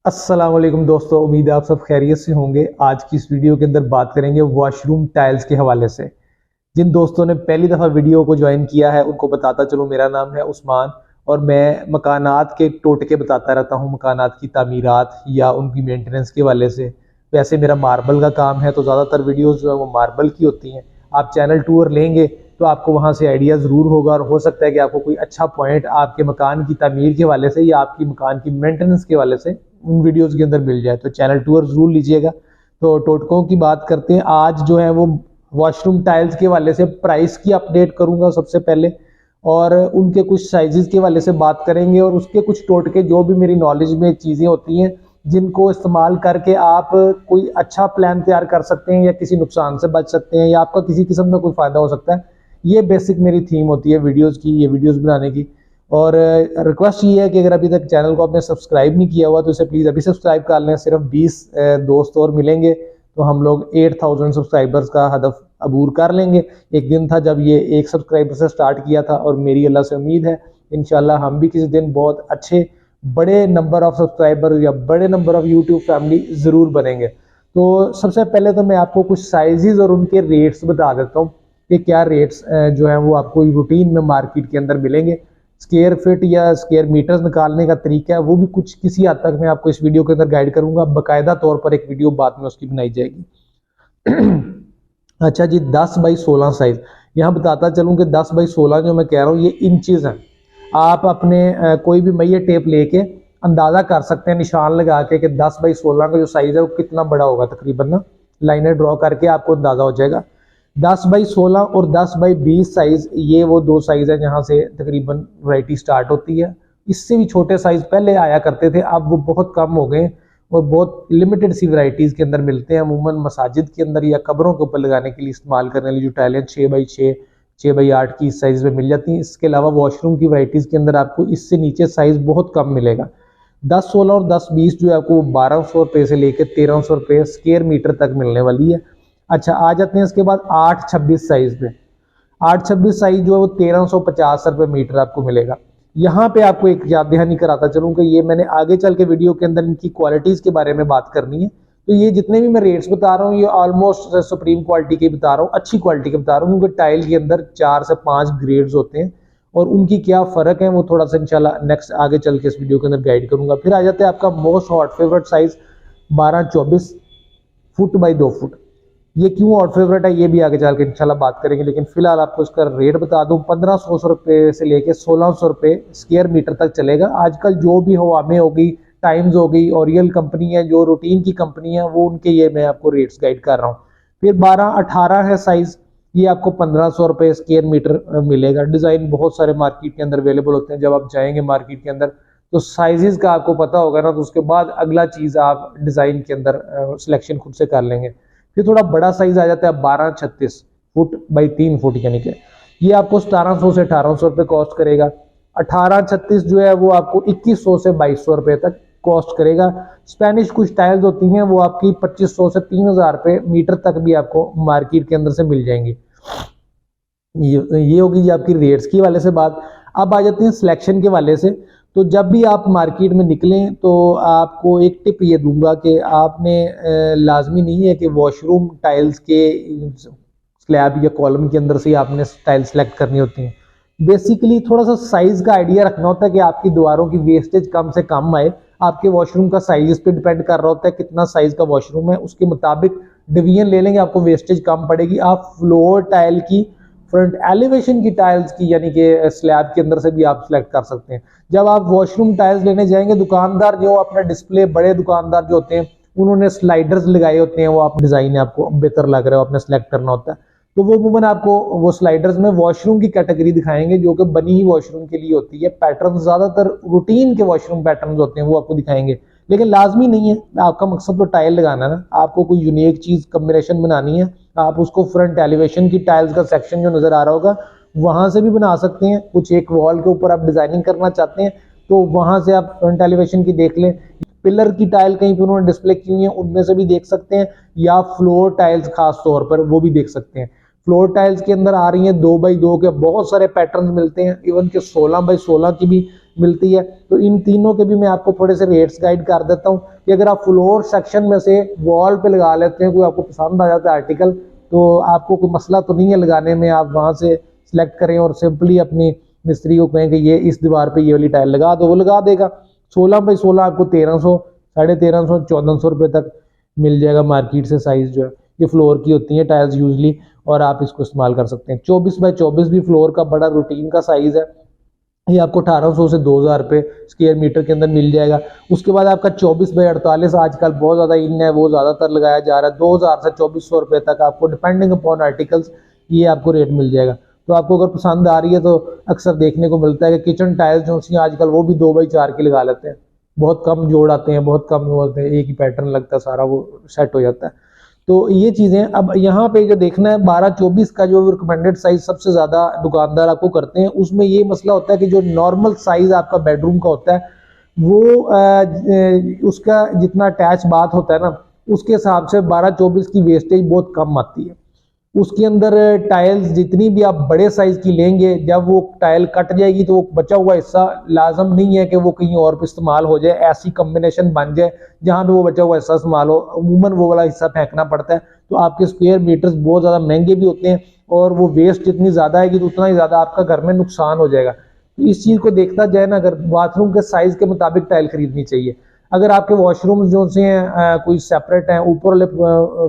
अस्सलाम वालेकुम दोस्तों, उम्मीद है आप सब खैरियत से होंगे। आज की इस वीडियो के अंदर बात करेंगे वॉशरूम टाइल्स के हवाले से। जिन दोस्तों ने पहली दफ़ा वीडियो को ज्वाइन किया है उनको बताता चलूँ, मेरा नाम है उस्मान और मैं मकानात के टोटके बताता रहता हूँ, मकानात की तामीरात या उनकी मेंटेनेंस के हवाले से। वैसे मेरा मार्बल का काम है तो ज़्यादातर वीडियोज़ जो है वो मार्बल की होती हैं। आप चैनल टूर लेंगे तो आपको वहाँ से आइडिया ज़रूर होगा और हो सकता है कि आपको कोई अच्छा पॉइंट आपके मकान की तामीर के हवाले से या आपकी मकान की मेंटेनेंस के हवाले से उन वीडियोज़ के अंदर मिल जाए। तो चैनल टूर ज़रूर लीजिएगा। तो टोटकों की बात करते हैं। आज जो है वो वॉशरूम टाइल्स के हवाले से प्राइस की अपडेट करूंगा सबसे पहले, और उनके कुछ साइजेस के हवाले से बात करेंगे और उसके कुछ टोटके जो भी मेरी नॉलेज में चीज़ें होती हैं जिनको इस्तेमाल करके आप कोई अच्छा प्लान तैयार कर सकते हैं या किसी नुकसान से बच सकते हैं या आपका किसी किस्म का कोई फ़ायदा हो सकता है। ये बेसिक मेरी थीम होती है वीडियोज़ की, ये वीडियोज़ बनाने की। और रिक्वेस्ट ये है कि अगर अभी तक चैनल को आपने सब्सक्राइब नहीं किया हुआ तो इसे प्लीज़ अभी सब्सक्राइब कर लें। सिर्फ 20 दोस्त और मिलेंगे तो हम लोग 8000 सब्सक्राइबर्स का हदफ अबूर कर लेंगे। एक दिन था जब ये 1 सब्सक्राइबर से स्टार्ट किया था और मेरी अल्लाह से उम्मीद है इंशाल्लाह हम भी किसी दिन बहुत अच्छे बड़े नंबर ऑफ सब्सक्राइबर या बड़े नंबर ऑफ यूट्यूब फैमिली ज़रूर बनेंगे। तो सबसे पहले तो मैं आपको कुछ साइजेस और उनके रेट्स बता देता हूँ कि क्या रेट्स जो है वो आपको रूटीन में मार्केट के अंदर मिलेंगे। स्क्वायर फिट या स्क्वायर मीटर्स निकालने का तरीका है वो भी कुछ किसी हद तक मैं आपको इस वीडियो के अंदर गाइड करूंगा। बाकायदा तौर पर एक वीडियो बाद में उसकी बनाई जाएगी। अच्छा जी, 10 बाई 16 साइज यहाँ बताता चलूँ कि 10 बाई 16 जो मैं कह रहा हूँ ये इंचेस हैं। आप अपने कोई भी मैया टेप लेके अंदाज़ा कर सकते हैं निशान लगा के कि 10 बाई 16 का जो साइज़ है वो कितना बड़ा होगा। तकरीबन ना लाइनें ड्रॉ करके आपको अंदाज़ा हो जाएगा। 10 बाई 16 और 10 बाई 20 साइज़, ये वो दो साइज़ है जहाँ से तकरीबन वैरायटी स्टार्ट होती है। इससे भी छोटे साइज़ पहले आया करते थे, अब वो बहुत कम हो गए और बहुत लिमिटेड सी वैरायटीज़ के अंदर मिलते हैं। अमूमन मसाजिद के अंदर या कब्रों के ऊपर लगाने के लिए इस्तेमाल करने वाली जो टाइलें 6 बाई 6 6 बाई 8 की इस साइज़ में मिल जाती हैं। इसके अलावा वॉशरूम की वैरायटीज़ के अंदर आपको इससे नीचे साइज़ बहुत कम मिलेगा। 10-16 और 10-20 जो है आपको 1200 रुपये से लेकर 1300 रुपये स्क्वायर मीटर तक मिलने वाली है। अच्छा, आ जाते हैं इसके बाद 8-26 साइज़ पे। 8-26 साइज़ जो है वो 1350 रुपये मीटर आपको मिलेगा। यहाँ पे आपको एक याद दहानी कराता चलूँ कि ये मैंने आगे चल के वीडियो के अंदर इनकी क्वालिटीज़ के बारे में बात करनी है। तो ये जितने भी मैं रेट्स बता रहा हूँ ये ऑलमोस्ट सुप्रीम क्वालिटी के बता रहा हूँ, अच्छी क्वालिटी के बता रहा हूँ, क्योंकि टाइल के अंदर 4 से 5 ग्रेड्स होते हैं और उनकी क्या फ़र्क है वो थोड़ा सा इंशाल्लाह नेक्स्ट आगे चल के इस वीडियो के अंदर गाइड करूँगा। फिर आ जाते हैं आपका most hot favourite size 12-24 foot by 2 foot. ये क्यों हॉट फेवरेट है ये भी आगे चल के इंशाल्लाह बात करेंगे, लेकिन फिलहाल आपको इसका रेट बता दूं। 1500 रुपये से लेके 1600 रुपये स्क्वायर मीटर तक चलेगा। आजकल जो भी हवामे हो गई, टाइम्स हो गई, ओरियल कंपनी है, जो रूटीन की कंपनी है वो उनके ये मैं आपको रेट्स गाइड कर रहा हूँ। फिर 12-18 है साइज, ये आपको 1500 रुपये स्क्वायर मीटर मिलेगा। डिज़ाइन बहुत सारे मार्केट के अंदर अवेलेबल होते हैं। जब आप जाएंगे मार्केट के अंदर तो साइजेस का आपको पता होगा ना, तो उसके बाद अगला चीज़ आप डिज़ाइन के अंदर सिलेक्शन खुद से कर लेंगे। फिर थोड़ा बड़ा साइज आ जाता है 12-36 फुट बाई 3 फुट, यानी कि ये आपको 1700 से 1800 रुपये कॉस्ट करेगा। 18-36 जो है वो आपको 2100 से 2200 रुपये तक कॉस्ट करेगा। स्पेनिश कुछ टाइल्स होती हैं वो आपकी 2500 से 3000 रुपये मीटर तक भी आपको मार्केट के अंदर से मिल जाएंगी। ये होगी जी आपकी रेट्स की वाले से बात। अब आ जाते हैं सिलेक्शन के वाले से। तो जब भी आप मार्केट में निकलें तो आपको एक टिप ये दूंगा कि आपने लाजमी नहीं है कि वॉशरूम टाइल्स के स्लैब या कॉलम के अंदर से ही आपने टाइल सेलेक्ट करनी होती हैं। बेसिकली थोड़ा सा साइज का आइडिया रखना होता है कि आपकी दीवारों की वेस्टेज कम से कम आए। आपके वॉशरूम का साइज इस पर डिपेंड कर रहा होता है कितना साइज का वॉशरूम है, उसके मुताबिक डिवीजन ले लेंगे, आपको वेस्टेज कम पड़ेगी। आप फ्लोर टाइल की फ्रंट एलिवेशन की टाइल्स की यानी कि स्लैब के अंदर से भी आप सिलेक्ट कर सकते हैं। जब आप वॉशरूम टाइल्स लेने जाएंगे, दुकानदार जो अपना डिस्प्ले, बड़े दुकानदार जो होते हैं उन्होंने स्लाइडर्स लगाए होते हैं, वो आप डिजाइन आपको बेहतर लग रहा है आपने सेलेक्ट करना होता है। तो वो अमूमन आपको वो स्लाइडर्स में वॉशरूम की कैटेगरी दिखाएंगे जो कि बनी ही वॉशरूम के लिए होती है। पैटर्न ज्यादातर रूटीन के वॉशरूम पैटर्न होते हैं वो आपको दिखाएंगे, लेकिन लाजमी नहीं है। आपका मकसद तो टाइल लगाना है ना, आपको कोई यूनिक चीज कॉम्बिनेशन बनानी है, आप उसको फ्रंट एलिवेशन की टाइल्स का सेक्शन जो नजर आ रहा होगा वहां से भी बना सकते हैं। कुछ एक वॉल के ऊपर आप डिजाइनिंग करना चाहते हैं तो वहां से आप फ्रंट एलिवेशन की देख लें। पिलर की टाइल कहीं पे उन्होंने डिस्प्ले की हुई है उनमें से भी देख सकते हैं, या फ्लोर टाइल्स खास तौर पर वो भी देख सकते हैं। फ्लोर टाइल्स के अंदर आ रही हैं 2x2 के बहुत सारे पैटर्न मिलते हैं, इवन के 16x16 की भी मिलती है। तो इन तीनों के भी मैं आपको थोड़े से रेट्स गाइड कर देता हूँ। कि अगर आप फ्लोर सेक्शन में से वॉल पे लगा लेते हैं, कोई आपको पसंद आ जाता है आर्टिकल, तो आपको कोई मसला तो नहीं है लगाने में, आप वहाँ से सिलेक्ट करें और सिंपली अपनी मिस्त्री को कहें कि ये इस दीवार पे ये वाली टाइल लगा दो, वो लगा देगा। 16 बाई 16 आपको 1300, 1350, 1400 रुपये तक मिल जाएगा मार्केट से साइज़ जो है। ये फ्लोर की होती है टाइल्स यूजली, और आप इसको इस्तेमाल कर सकते हैं। 24 बाई 24 भी फ्लोर का बड़ा रूटीन का साइज़ है, ये आपको 1800 से 2000 रुपये स्क्वायर मीटर के अंदर मिल जाएगा। उसके बाद आपका 24 बाई 48 आजकल बहुत ज़्यादा इन है, वो ज़्यादातर लगाया जा रहा है। 2000 से 2400 रुपये तक आपको डिपेंडिंग अपॉन आर्टिकल्स ये आपको रेट मिल जाएगा। तो आपको अगर पसंद आ रही है तो अक्सर देखने को मिलता है कि किचन टाइल्स जो सी आजकल वो भी 2 बाई 4 की लगा लेते हैं, बहुत कम जोड़ आते हैं, बहुत कम होते हैं, एक ही पैटर्न लगता है, सारा वो सेट हो जाता है। तो ये चीज़ें अब यहाँ पे जो देखना है 12-24 का जो रिकमेंडेड साइज सबसे ज़्यादा दुकानदार आपको करते हैं, उसमें ये मसला होता है कि जो नॉर्मल साइज आपका बेडरूम का होता है वो उसका जितना अटैच बाथ होता है ना, उसके हिसाब से 12-24 की वेस्टेज बहुत कम आती है। उसके अंदर टाइल्स जितनी भी आप बड़े साइज की लेंगे, जब वो टाइल कट जाएगी तो वो बचा हुआ हिस्सा लाजम नहीं है कि वो कहीं और पे इस्तेमाल हो जाए, ऐसी कम्बिनेशन बन जाए जहां पे वो बचा हुआ हिस्सा इस्तेमाल हो, अमूमन वो वाला हिस्सा फेंकना पड़ता है। तो आपके स्क्वायर मीटर्स बहुत ज़्यादा महंगे भी होते हैं, और वो वेस्ट जितनी ज़्यादा आएगी तो उतना ही ज़्यादा आपका घर में नुकसान हो जाएगा। तो इस चीज़ को देखता जाए ना, अगर बाथरूम के साइज़ के मुताबिक टाइल खरीदनी चाहिए। अगर आपके वॉशरूम्स जो से हैं कोई सेपरेट हैं, ऊपर वाले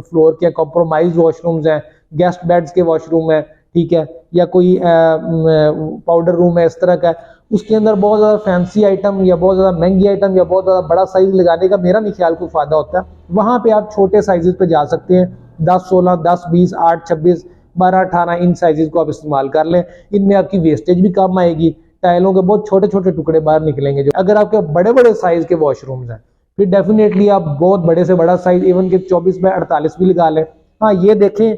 फ्लोर के कॉम्प्रोमाइज वॉशरूम्स हैं, गेस्ट बेड्स के वॉशरूम है, ठीक है, या कोई पाउडर रूम है इस तरह का है, उसके अंदर बहुत ज़्यादा फैंसी आइटम या बहुत ज़्यादा महंगी आइटम या बहुत ज़्यादा बड़ा साइज लगाने का मेरा नहीं ख्याल कोई फ़ायदा होता है। वहाँ पे आप छोटे साइजेस पे जा सकते हैं, 10-16, 10-20, 8-26, 12-18 इन साइजेस को आप इस्तेमाल कर लें। इनमें आपकी वेस्टेज भी कम आएगी, टाइलों के बहुत छोटे छोटे टुकड़े बाहर निकलेंगे। जो अगर आपके बड़े बड़े साइज के वॉशरूम्स हैं, फिर डेफिनेटली आप बहुत बड़े से बड़ा साइज इवन के 24 बाई 48 भी लगा लें। हाँ, ये देखें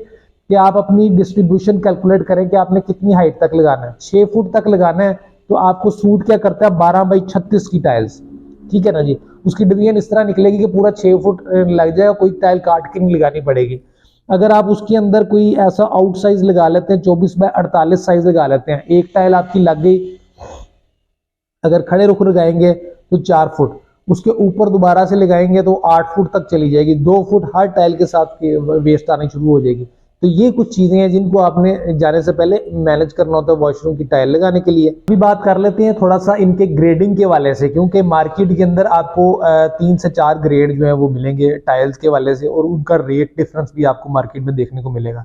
कि आप अपनी डिस्ट्रीब्यूशन कैलकुलेट करें कि आपने कितनी हाइट तक लगाना है। 6 फुट तक लगाना है तो आपको सूट क्या करता है 12 बाई 36 की टाइल्स, ठीक है ना जी। उसकी डिवीजन इस तरह निकलेगी कि पूरा 6 फुट लग जाएगा, कोई टाइल काट के नहीं लगानी पड़ेगी। अगर आप उसके अंदर कोई ऐसा आउट साइज लगा लेते हैं, 24 बाई 48 साइज लगा लेते हैं, एक टाइल आपकी लग गई, अगर खड़े रुख लगाएंगे तो 4 फुट, उसके ऊपर दोबारा से लगाएंगे तो 8 फुट तक चली जाएगी। 2 फुट हर टाइल के साथ वेस्ट आनी शुरू हो जाएगी। तो ये कुछ चीजें हैं जिनको आपने जाने से पहले मैनेज करना होता है वॉशरूम की टाइल लगाने के लिए। अभी बात कर लेते हैं थोड़ा सा इनके ग्रेडिंग के वाले से, क्योंकि मार्केट के अंदर आपको 3 से 4 ग्रेड जो है वो मिलेंगे टाइल्स के वाले से, और उनका रेट डिफरेंस भी आपको मार्केट में देखने को मिलेगा।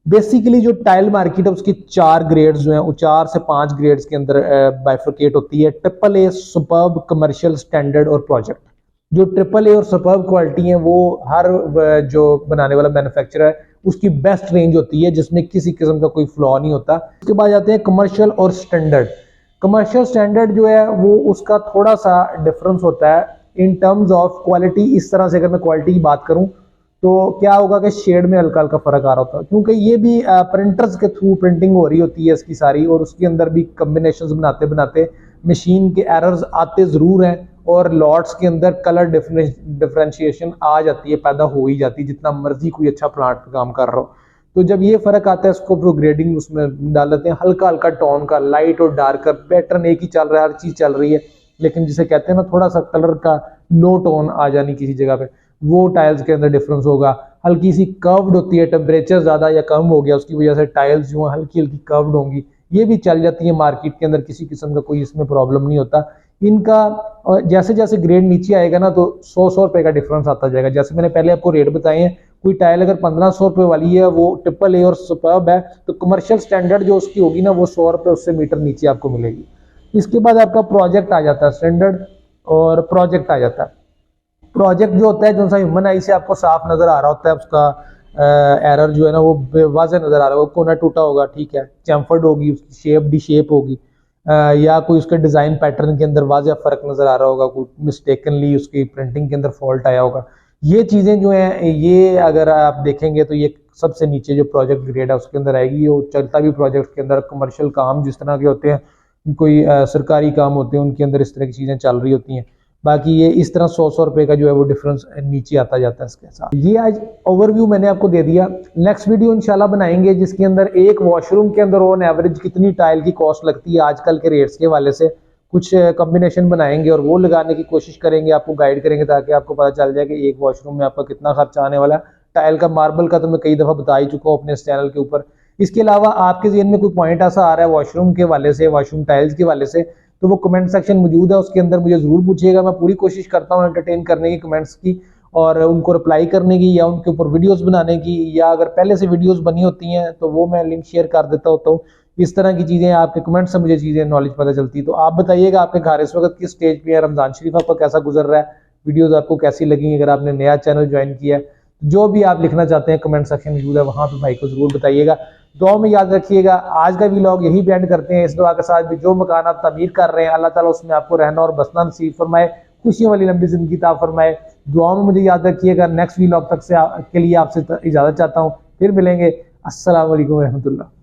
बेसिकली जो टाइल मार्केट है उसकी 4 ग्रेड्स जो हैं, वो 4 से 5 ग्रेड्स के अंदर बाइफरकेट होती है। Triple A, superb, commercial, standard और प्रोजेक्ट। जो ट्रिपल ए और सुपर्ब क्वालिटी है वो हर जो बनाने वाला मैन्युफैक्चरर है उसकी बेस्ट रेंज होती है, जिसमें किसी किस्म का कोई फ्लॉ नहीं होता। उसके बाद आते हैं कमर्शियल और स्टैंडर्ड। कमर्शियल स्टैंडर्ड जो है वो उसका थोड़ा सा डिफरेंस होता है इन टर्म्स ऑफ क्वालिटी। इस तरह से अगर मैं क्वालिटी की बात करूं तो क्या होगा कि शेड में हल्का हल्का फर्क आ रहा होता है, क्योंकि ये भी प्रिंटर्स के थ्रू प्रिंटिंग हो रही होती है इसकी सारी, और उसके अंदर भी कम्बिनेशंस बनाते बनाते मशीन के एरर्स आते ज़रूर हैं, और लॉट्स के अंदर कलर डिफरेंशिएशन आ जाती है, पैदा हो ही जाती है, जितना मर्जी कोई अच्छा प्लांट पे काम कर रहा हो। तो जब ये फर्क आता है इसको फिर ग्रेडिंग उसमें डाल देते हैं, हल्का हल्का टोन का, लाइट और डार्क का पैटर्न एक ही चल रहा है, हर चीज चल रही है, लेकिन जिसे कहते हैं ना थोड़ा सा कलर का लो टोन आ जानी किसी जगह पे, वो टाइल्स के अंदर डिफरेंस होगा। हल्की सी कर्व्ड होती है, टेम्परेचर ज्यादा या कम हो गया उसकी वजह से टाइल्स जो है हल्की हल्की कर्व्ड होंगी, ये भी चल जाती है मार्केट के अंदर, किसी किस्म का कोई इसमें प्रॉब्लम नहीं होता इनका। और जैसे जैसे ग्रेड नीचे आएगा ना तो 100 रुपए का डिफरेंस आता जाएगा। जैसे मैंने पहले आपको रेट बताए हैं, कोई टाइल अगर 1500 रुपए वाली है वो ट्रिपल ए और सुपर्ब है, तो कमर्शियल स्टैंडर्ड जो उसकी होगी ना वो 100 रुपए उससे मीटर नीचे आपको मिलेगी। इसके बाद आपका प्रोजेक्ट आ जाता है, स्टैंडर्ड और प्रोजेक्ट आ जाता है। प्रोजेक्ट जो होता है जो सा ह्यूमन आई से आपको साफ नजर आ रहा होता है, उसका एरर जो है ना वो वाज़ेह नजर आ रहा होगा, कोना टूटा होगा, ठीक है, चैम्फर्ड होगी, उसकी शेप डी शेप होगी, या कोई उसके डिजाइन पैटर्न के अंदर वाज़ेह फर्क नजर आ रहा होगा, कोई मिस्टेकनली उसकी प्रिंटिंग के अंदर फॉल्ट आया होगा। ये चीजें जो हैं ये अगर आप देखेंगे तो ये सबसे नीचे जो प्रोजेक्ट ग्रेड है उसके अंदर आएगी। ये चलता भी प्रोजेक्ट के अंदर कमर्शियल काम जिस तरह के होते हैं, कोई सरकारी काम होते हैं उनके अंदर इस तरह की चीजें चल रही होती हैं। बाकी ये इस तरह 100 रुपए का जो है वो डिफरेंस नीचे आता जाता है इसके साथ। ये आज ओवरव्यू मैंने आपको दे दिया। नेक्स्ट वीडियो इंशाल्लाह बनाएंगे जिसके अंदर एक वॉशरूम के अंदर ऑन एवरेज कितनी टाइल की कॉस्ट लगती है आजकल के रेट्स के वाले से, कुछ कॉम्बिनेशन बनाएंगे और वो लगाने की कोशिश करेंगे, आपको गाइड करेंगे ताकि आपको पता चल जाए कि एक वॉशरूम में आपका कितना खर्चा आने वाला है। टाइल का, मार्बल का तो मैं कई दफ़ा बता ही चुका हूँ अपने इस चैनल के ऊपर। इसके अलावा आपके ज़हन में कोई पॉइंट ऐसा आ रहा है वॉशरूम के हवाले से, वॉशरूम टाइल्स के हवाले से, तो वो कमेंट सेक्शन मौजूद है, उसके अंदर मुझे ज़रूर पूछिएगा। मैं पूरी कोशिश करता हूँ एंटरटेन करने की कमेंट्स की और उनको रिप्लाई करने की, या उनके ऊपर वीडियोस बनाने की, या अगर पहले से वीडियोस बनी होती हैं तो वो मैं लिंक शेयर कर देता होता हूँ। इस तरह की चीज़ें, आपके कमेंट से मुझे चीज़ें नॉलेज पता चलती है। तो आप बताइएगा आपके घर इस वक्त किस स्टेज पे है, रमज़ान शरीफ आपका कैसा गुजर रहा है, वीडियोस आपको कैसी लगी, अगर आपने नया चैनल ज्वाइन किया है, जो भी आप लिखना चाहते हैं कमेंट सेक्शन मौजूद है, वहाँ पे भाई को ज़रूर बताइएगा। दुआ में याद रखिएगा। आज का व्लॉग यही पे एंड करते हैं, इस दुआ के साथ भी जो मकान आप तमीर कर रहे हैं अल्लाह ताला उसमें आपको रहना और बसना नसीब फरमाए, खुशियों वाली लंबी जिंदगी ता फरमाए। दुआ में मुझे याद रखिएगा। नेक्स्ट व्लॉग तक से के लिए आपसे इजाज़त चाहता हूँ, फिर मिलेंगे। अस्सलाम वालेकुम रहमतुल्लाह।